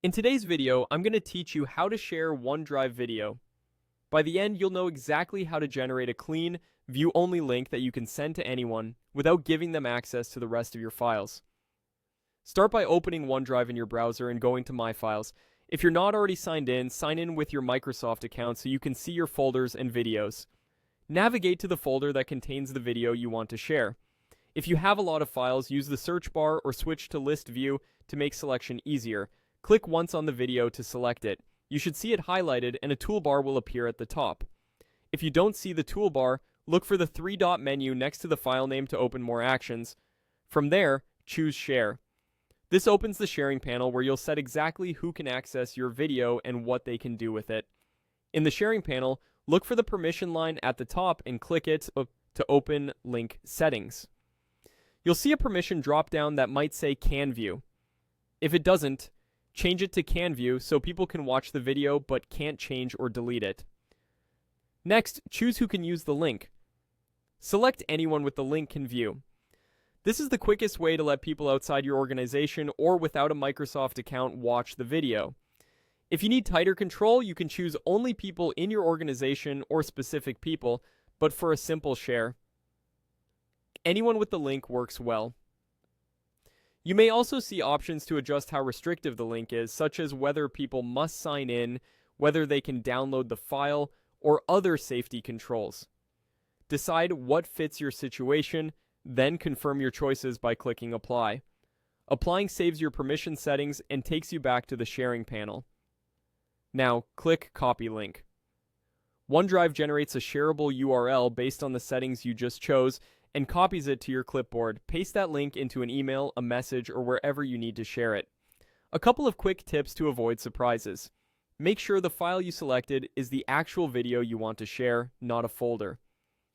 In today's video, I'm going to teach you how to share OneDrive video. By the end, you'll know exactly how to generate a clean, view-only link that you can send to anyone without giving them access to the rest of your files. Start by opening OneDrive in your browser and going to My Files. If you're not already signed in, sign in with your Microsoft account so you can see your folders and videos. Navigate to the folder that contains the video you want to share. If you have a lot of files, use the search bar or switch to List View to make selection easier. Click once on the video to select it. You should see it highlighted and a toolbar will appear at the top. If you don't see the toolbar, look for the three-dot menu next to the file name to open more actions. From there, choose Share. This opens the sharing panel where you'll set exactly who can access your video and what they can do with it. In the sharing panel, look for the permission line at the top and click it to open Link Settings. You'll see a permission drop-down that might say Can View. If it doesn't, change it to Can View so people can watch the video but can't change or delete it. Next, choose who can use the link. Select anyone with the link can view. This is the quickest way to let people outside your organization or without a Microsoft account watch the video. If you need tighter control, you can choose only people in your organization or specific people, but for a simple share, anyone with the link works well. You may also see options to adjust how restrictive the link is, such as whether people must sign in, whether they can download the file, or other safety controls. Decide what fits your situation, then confirm your choices by clicking Apply. Applying saves your permission settings and takes you back to the sharing panel. Now, click Copy Link. OneDrive generates a shareable URL based on the settings you just chose and copies it to your clipboard. Paste that link into an email, a message, or wherever you need to share it. A couple of quick tips to avoid surprises. Make sure the file you selected is the actual video you want to share, not a folder.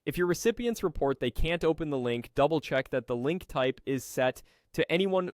If your recipients report they can't open the link, double check that the link type is set to anyone